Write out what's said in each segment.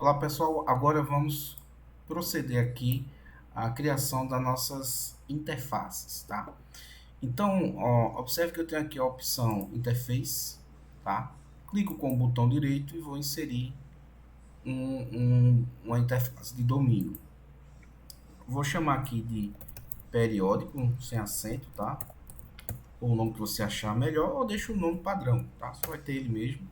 Olá pessoal, agora vamos proceder aqui à criação das nossas interfaces, tá? Então, ó, observe que eu tenho aqui a opção Interface, tá? Clico com o botão direito e vou inserir uma interface de domínio. Vou chamar aqui de periódico, sem acento, tá? Ou o nome que você achar melhor, ou deixa o nome padrão, tá? Só vai ter ele mesmo.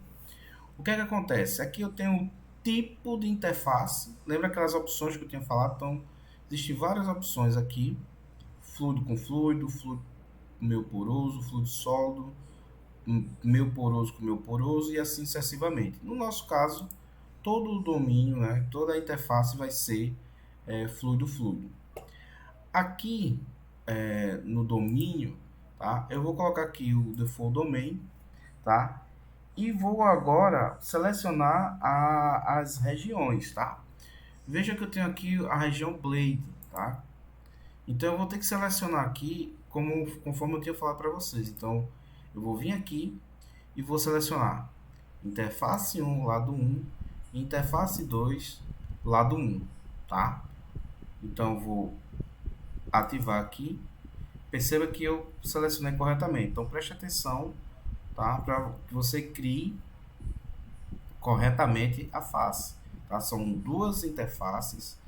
O que é que acontece? Aqui eu tenho um tipo de interface. Lembra aquelas opções que eu tinha falado? Então, existem várias opções aqui. Fluido com fluido, fluido meio poroso, fluido sólido, meio poroso com meio poroso e assim sucessivamente. No nosso caso, todo o domínio, né, toda a interface vai ser fluido-fluido. Aqui no domínio, tá, eu vou colocar aqui o default domain, tá? E vou agora selecionar as regiões, tá? Veja que eu tenho aqui a região Blade, tá? Então eu vou ter que selecionar aqui conforme eu tinha falado para vocês. Então eu vou vir aqui e vou selecionar interface 1, lado 1, interface 2, lado 1, tá? Então eu vou ativar aqui. Perceba que eu selecionei corretamente. Então preste atenção, tá? Para que você crie corretamente a face, tá? São duas interfaces,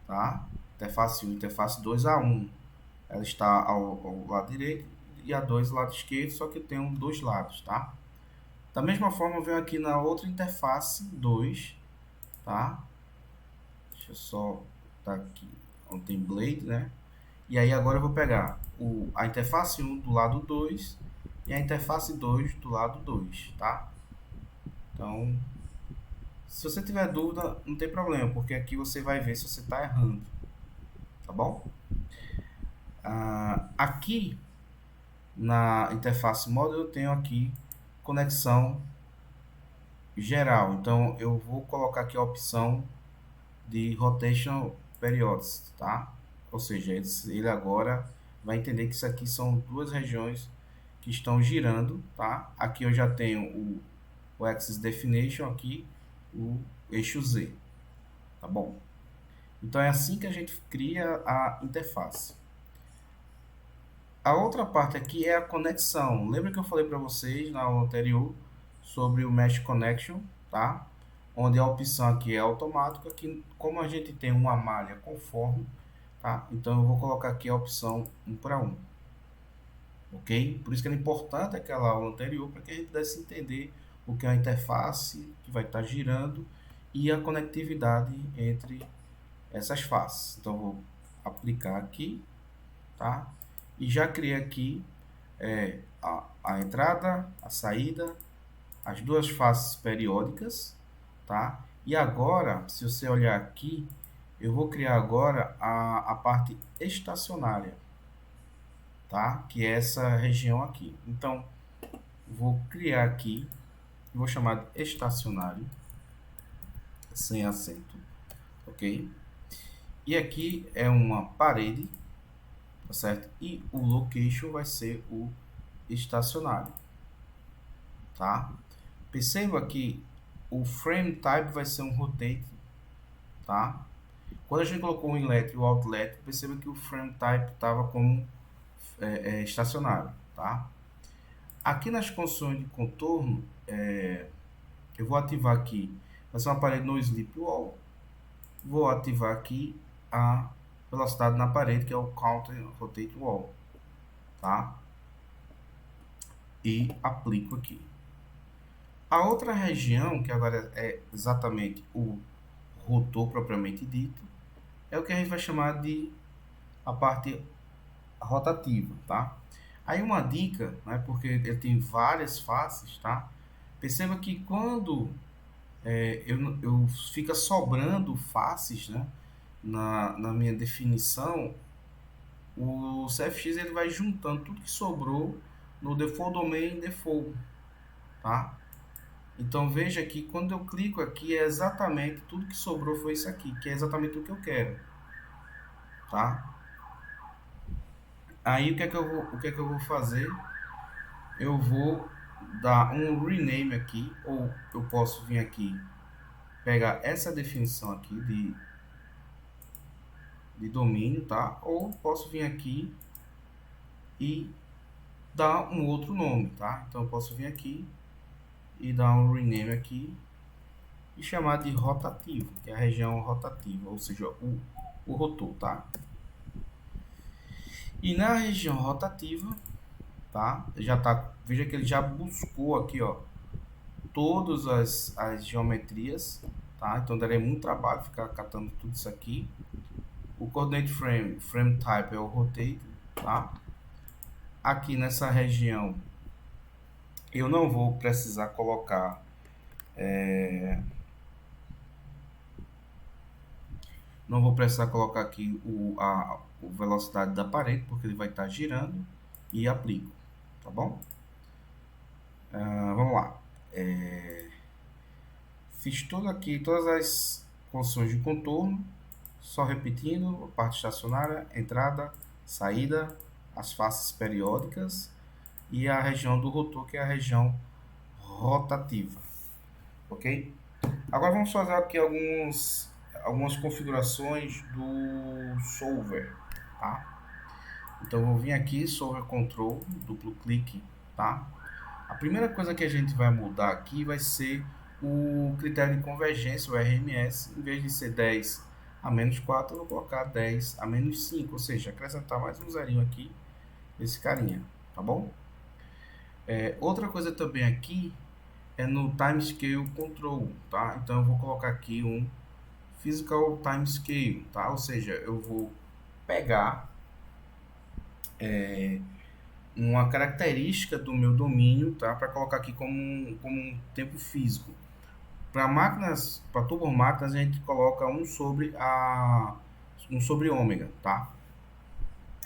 tá? Interface 1 e interface 2, a 1 ela está ao lado direito e a 2 ao lado esquerdo, só que tem dois lados, tá? Da mesma forma, eu venho aqui na outra interface 2, tá? Deixa eu só tá aqui onde tem Blade, né? E aí agora eu vou pegar a interface 1 do lado 2 e a interface 2 do lado 2, tá? Então, se você tiver dúvida, não tem problema, porque aqui você vai ver se você está errando, tá bom? Aqui na interface model eu tenho aqui conexão geral, então eu vou colocar aqui a opção de rotation periods, tá? Ou seja, ele agora vai entender que isso aqui são duas regiões que estão girando, tá? Aqui eu já tenho o axis definition aqui, o eixo Z, tá bom? Então é assim que a gente cria a interface. A outra parte aqui é a conexão. Lembra que eu falei para vocês na aula anterior sobre o Mesh Connection, tá? Onde a opção aqui é automática, que como a gente tem uma malha conforme, tá? Então eu vou colocar aqui a opção 1 para 1. Ok? Por isso que era importante aquela aula anterior, para que a gente pudesse entender o que é a interface que vai estar girando e a conectividade entre essas faces. Então, eu vou aplicar aqui, tá? E já criei aqui a entrada, a saída, as duas faces periódicas, tá? E agora, se você olhar aqui, eu vou criar agora a parte estacionária, tá? Que é essa região aqui. Então, vou criar aqui, vou chamar de estacionário, sem acento, ok? E aqui é uma parede, tá certo? E o location vai ser o estacionário, tá? Perceba que o frame type vai ser um rotate, tá? Quando a gente colocou o inlet e o outlet, perceba que o frame type estava como estacionário, tá? Aqui nas construções de contorno, eu vou ativar aqui, vai ser uma parede no sleep wall. Vou ativar aqui a velocidade na parede, que é o counter rotate wall, tá? E aplico aqui. A outra região, que agora é exatamente o rotor propriamente dito, é o que a gente vai chamar de a parte rotativa, tá? Aí uma dica, né, porque ele tem várias faces, tá? Perceba que quando eu fica sobrando faces, né, na minha definição, o CFX ele vai juntando tudo que sobrou no default domain default, tá? Então veja que quando eu clico aqui é exatamente tudo que sobrou foi isso aqui, que é exatamente o que eu quero, tá? Aí o que é que eu vou fazer? Eu vou dar um rename aqui, ou eu posso vir aqui pegar essa definição aqui de domínio, tá? Ou posso vir aqui e dar um outro nome, tá? Então eu posso vir aqui e dar um rename aqui e chamar de rotativo, que é a região rotativa, ou seja, o rotor, tá? E na região rotativa, tá? Já tá, veja que ele já buscou aqui, ó, todas as geometrias, tá? Então daria muito trabalho ficar catando tudo isso aqui. O coordinate frame type é o rotate, tá? Aqui nessa região eu não vou precisar colocar não vou precisar colocar aqui a velocidade da parede, porque ele vai estar girando, e aplico, tá bom? Vamos lá. Fiz tudo aqui, todas as funções de contorno, só repetindo: a parte estacionária, entrada, saída, as faces periódicas e a região do rotor, que é a região rotativa, ok? Agora vamos fazer aqui algumas configurações do solver, tá? Então eu vou vir aqui, solver control, duplo clique, tá? A primeira coisa que a gente vai mudar aqui vai ser o critério de convergência, o RMS. Em vez de ser 10 a menos 4, eu vou colocar 10 a menos 5, ou seja, acrescentar mais um zerinho aqui nesse carinha, tá bom? Outra coisa também aqui é no Time Scale Control, tá? Então eu vou colocar aqui um Physical Time Scale, tá? Ou seja, eu vou pegar uma característica do meu domínio, tá? Para colocar aqui como um tempo físico. Para máquinas, para turbomáquinas, a gente coloca um sobre ômega, tá?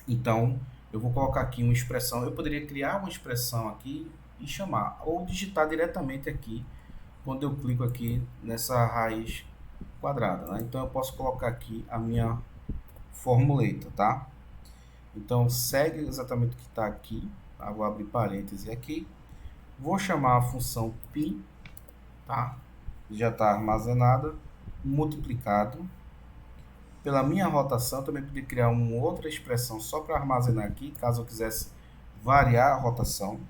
Então, eu vou colocar aqui uma expressão. Eu poderia criar uma expressão aqui e chamar, ou digitar diretamente aqui, quando eu clico aqui nessa raiz quadrada, né? Então, eu posso colocar aqui a minha formuleta, tá? Então, segue exatamente o que está aqui, tá? Vou abrir parêntese aqui. Vou chamar a função π, tá? Já está armazenada, multiplicado pela minha rotação. Também podia criar uma outra expressão só para armazenar aqui, caso eu quisesse variar a rotação,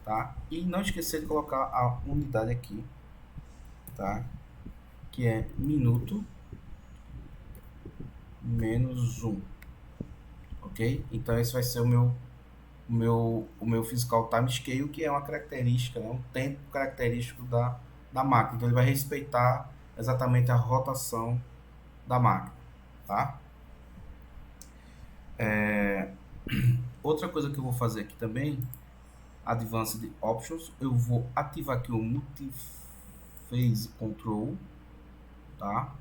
tá? E não esquecer de colocar a unidade aqui, tá? Que é minuto menos 1, ok? Então esse vai ser o meu physical time scale, que é uma característica, né? Um tempo característico da máquina. Então ele vai respeitar exatamente a rotação da máquina, tá? Outra coisa que eu vou fazer aqui também, Advanced Options, eu vou ativar aqui o Multi-Phase Control, tá?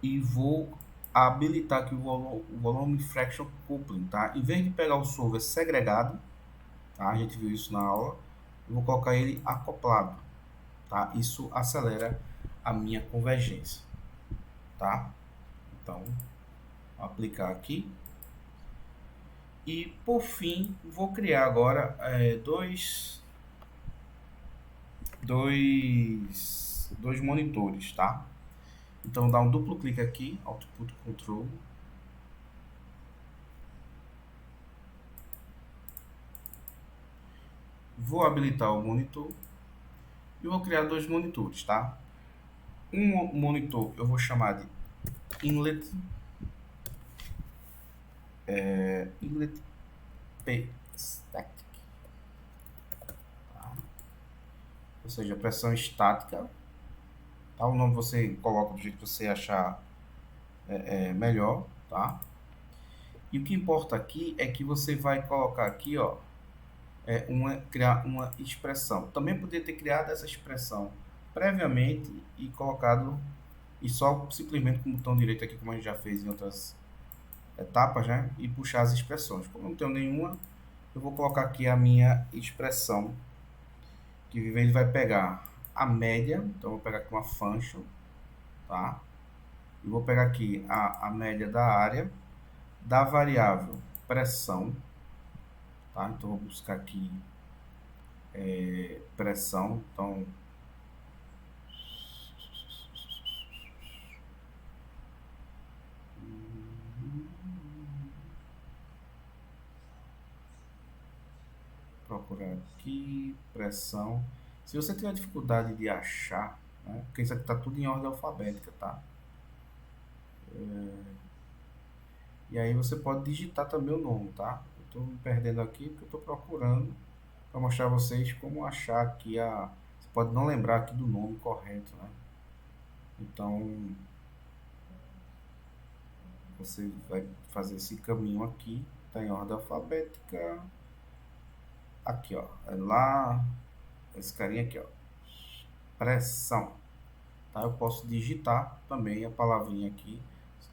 E vou habilitar aqui o Volume Fraction Coupling, tá? Em vez de pegar o solver segregado, tá? A gente viu isso na aula, eu vou colocar ele acoplado, tá? Isso acelera a minha convergência, tá? Então, vou aplicar aqui. E por fim, vou criar agora dois monitores, tá? Então dá um duplo clique aqui, Output Control. Vou habilitar o monitor e vou criar dois monitores, tá? Um monitor eu vou chamar de Inlet, Inlet P Static, tá? Ou seja, pressão estática, tá? O nome você coloca do jeito que você achar melhor, tá? E o que importa aqui é que você vai colocar aqui, ó, criar uma expressão. Também poderia ter criado essa expressão previamente e colocado, e só simplesmente com o botão direito aqui, como a gente já fez em outras etapas, né? E puxar as expressões. Como eu não tenho nenhuma, eu vou colocar aqui a minha expressão, que ele vai pegar a média. Então eu vou pegar aqui uma function, tá? E vou pegar aqui a média da área, da variável pressão, tá? Então vou buscar aqui pressão. Então procurar aqui, pressão. Se você tiver dificuldade de achar, né, porque isso aqui está tudo em ordem alfabética, tá? E aí você pode digitar também o nome, tá? Eu estou me perdendo aqui porque eu estou procurando para mostrar a vocês como achar aqui a... Você pode não lembrar aqui do nome correto, né? Então, você vai fazer esse caminho aqui, tá em ordem alfabética. Aqui, ó, é lá, esse carinha aqui, ó, pressão, tá? Eu posso digitar também a palavrinha aqui,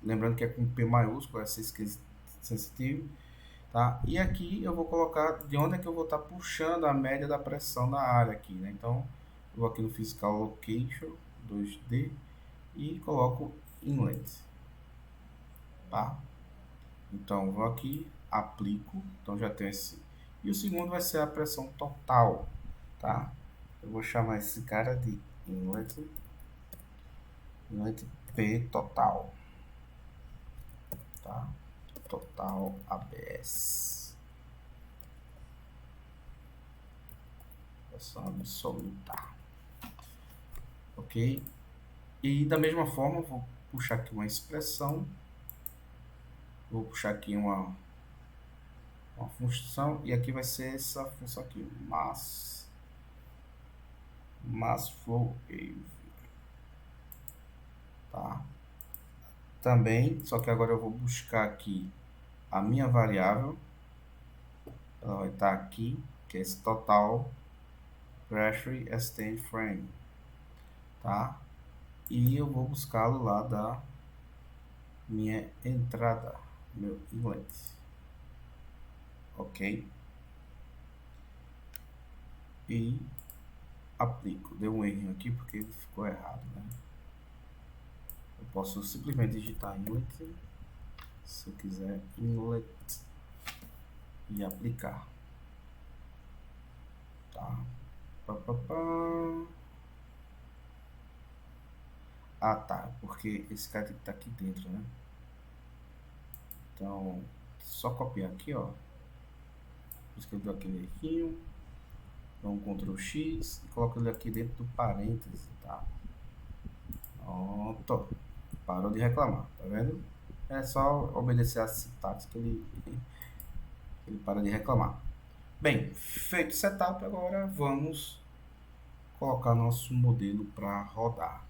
lembrando que é com P maiúsculo, essa escrita sensitive, tá? E aqui eu vou colocar de onde é que eu vou estar puxando a média da pressão na área aqui, né? Então, eu vou aqui no Physical Location 2D e coloco Inlet, tá? Então, vou aqui, aplico, então já tenho esse. E o segundo vai ser a pressão total, tá? Eu vou chamar esse cara de inlet, inlet P total, tá? Total ABS, pressão absoluta, ok? E da mesma forma, vou puxar aqui uma expressão, vou puxar aqui uma função, e aqui vai ser essa função aqui, mass flow wave, tá? Também, só que agora eu vou buscar aqui a minha variável, ela vai estar aqui, que é esse total pressure extend frame, tá? E eu vou buscá-lo lá da minha entrada, meu inlet, ok? E aplico. Deu um erro aqui porque ele ficou errado, né? Eu posso simplesmente digitar inlet, se eu quiser inlet e aplicar, tá? Pá, pá, pá. Ah, tá, porque esse cara tem que estar aqui dentro, né? Então, só copiar aqui, ó. Escrever aquele errinho, dá um Ctrl X e coloco ele aqui dentro do parêntese, tá? Pronto. Parou de reclamar, tá vendo? É só obedecer a sintaxe que ele para de reclamar. Bem, feito o setup, agora vamos colocar nosso modelo para rodar.